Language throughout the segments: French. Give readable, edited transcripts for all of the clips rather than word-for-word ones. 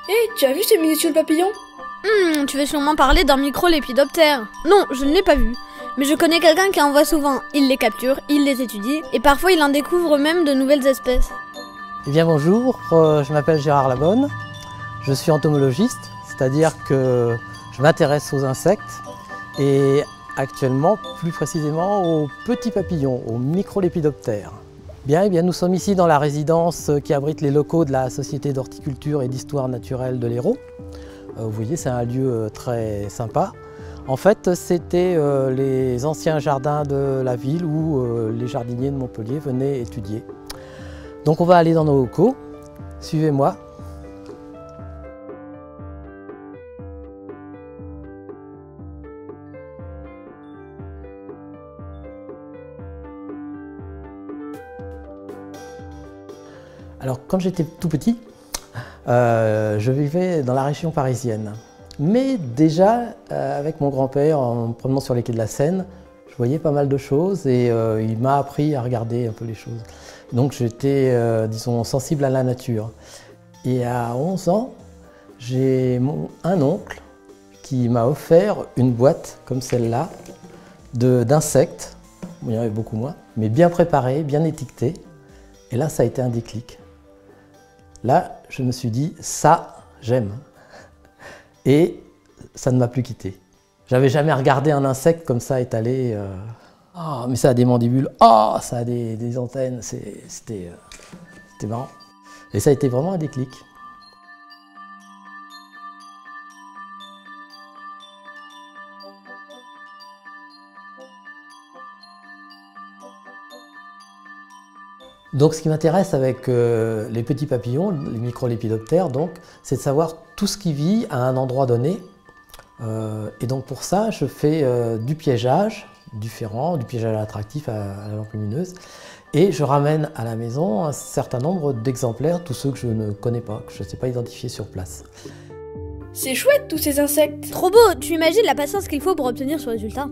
Hé, tu as vu ces minuscules papillons? Tu veux sûrement parler d'un micro-lépidoptère. Non, je ne l'ai pas vu. Mais je connais quelqu'un qui en voit souvent. Il les capture, il les étudie, et parfois il en découvre même de nouvelles espèces. Eh bien bonjour, je m'appelle Gérard Labonne. Je suis entomologiste, c'est-à-dire que je m'intéresse aux insectes et actuellement, plus précisément, aux petits papillons, aux micro-lépidoptères. Eh bien, nous sommes ici dans la résidence qui abrite les locaux de la Société d'horticulture et d'histoire naturelle de l'Hérault. Vous voyez, c'est un lieu très sympa. En fait, c'était les anciens jardins de la ville où les jardiniers de Montpellier venaient étudier. Donc on va aller dans nos locaux. Suivez-moi. Alors, quand j'étais tout petit, je vivais dans la région parisienne. Mais déjà, avec mon grand-père, en me promenant sur les quais de la Seine, je voyais pas mal de choses et il m'a appris à regarder un peu les choses. Donc j'étais, disons, sensible à la nature. Et à 11 ans, j'ai un oncle qui m'a offert une boîte comme celle-là d'insectes. Il y en avait beaucoup moins, mais bien préparés, bien étiquetés. Et là, ça a été un déclic. Là, je me suis dit, ça, j'aime. Et ça ne m'a plus quitté. J'avais jamais regardé un insecte comme ça étalé. Ah, mais ça a des mandibules. Ah, ça a des antennes. C'était marrant. Et ça a été vraiment un déclic. Donc ce qui m'intéresse avec les petits papillons, les micro-lépidoptères, c'est de savoir tout ce qui vit à un endroit donné. Et donc pour ça, je fais du piégeage différent, du piégeage attractif à la lampe lumineuse. Et je ramène à la maison un certain nombre d'exemplaires, tous ceux que je ne connais pas, que je ne sais pas identifier sur place. C'est chouette tous ces insectes. Trop beau, tu imagines la patience qu'il faut pour obtenir ce résultat.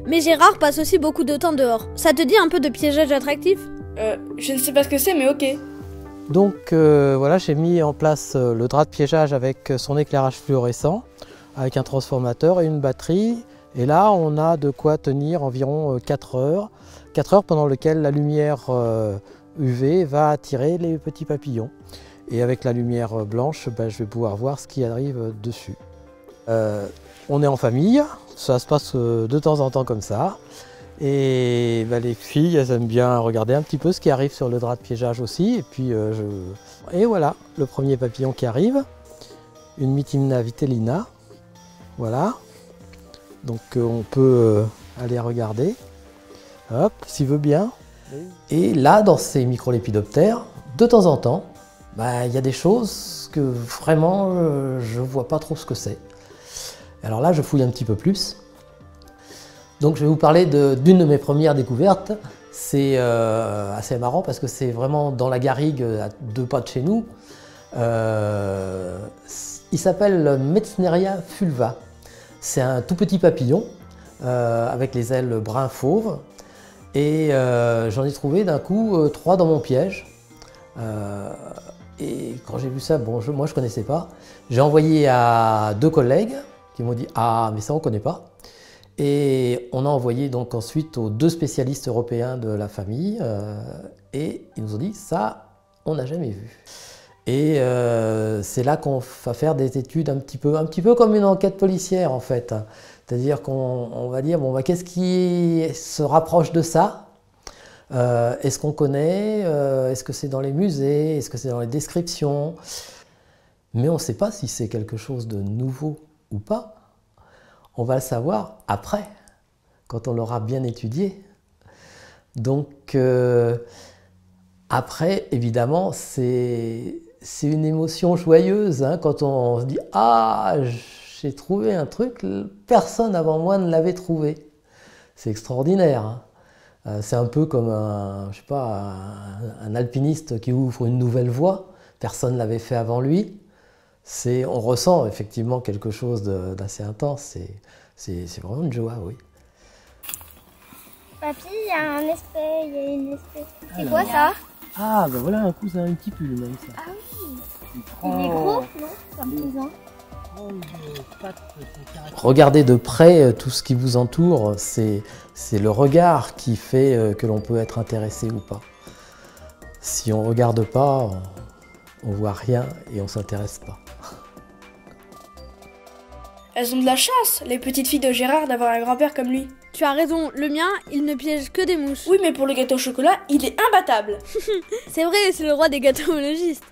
Mais Gérard passe aussi beaucoup de temps dehors. Ça te dit un peu de piégeage attractif? Je ne sais pas ce que c'est, mais ok. Donc voilà, j'ai mis en place le drap de piégeage avec son éclairage fluorescent, avec un transformateur et une batterie. Et là, on a de quoi tenir environ 4 heures. 4 heures pendant lesquelles la lumière UV va attirer les petits papillons. Et avec la lumière blanche, je vais pouvoir voir ce qui arrive dessus. On est en famille, ça se passe de temps en temps comme ça. Et les filles, elles aiment bien regarder un petit peu ce qui arrive sur le drap de piégeage aussi. Et puis et voilà, le premier papillon qui arrive, une Mytimna vitellina. Voilà. Donc on peut aller regarder. Hop, s'il veut bien. Et là, dans ces micro-lépidoptères, de temps en temps, il y a des choses que vraiment je ne vois pas trop ce que c'est. Alors là, je fouille un petit peu plus. Donc je vais vous parler d'une de mes premières découvertes. C'est assez marrant parce que c'est vraiment dans la garrigue, à 2 pas de chez nous. Il s'appelle Metzneria fulva. C'est un tout petit papillon avec les ailes brun fauve. Et j'en ai trouvé d'un coup 3 dans mon piège. Et quand j'ai vu ça, moi je ne connaissais pas. J'ai envoyé à 2 collègues qui m'ont dit « Ah, mais ça on ne connaît pas ». Et on a envoyé donc ensuite aux 2 spécialistes européens de la famille et ils nous ont dit « Ça, on n'a jamais vu ». Et c'est là qu'on va faire des études un petit peu comme une enquête policière en fait. C'est-à-dire qu'on va dire, qu'est-ce qui se rapproche de ça? Est-ce qu'on connaît? Est-ce que c'est dans les musées? Est-ce que c'est dans les descriptions? Mais on ne sait pas si c'est quelque chose de nouveau ou pas. On va le savoir après, quand on l'aura bien étudié. Donc après, évidemment, c'est une émotion joyeuse hein, quand on se dit « Ah, j'ai trouvé un truc, personne avant moi ne l'avait trouvé ». C'est extraordinaire. Hein. C'est un peu comme un alpiniste qui ouvre une nouvelle voie, personne ne l'avait fait avant lui. On ressent effectivement quelque chose d'assez intense, c'est vraiment une joie, oui. Papy, il y a une espèce. C'est quoi ça? Ah, ben voilà un cousin, un petit pull même ça. Ah oui. Il est gros, non? Partisan. Regardez de près tout ce qui vous entoure, c'est le regard qui fait que l'on peut être intéressé ou pas. Si on ne regarde pas, on voit rien et on ne s'intéresse pas. Elles ont de la chance, les petites filles de Gérard, d'avoir un grand-père comme lui. Tu as raison, le mien, il ne piège que des mouches. Oui, mais pour le gâteau au chocolat, il est imbattable. C'est vrai, c'est le roi des gâteauologistes.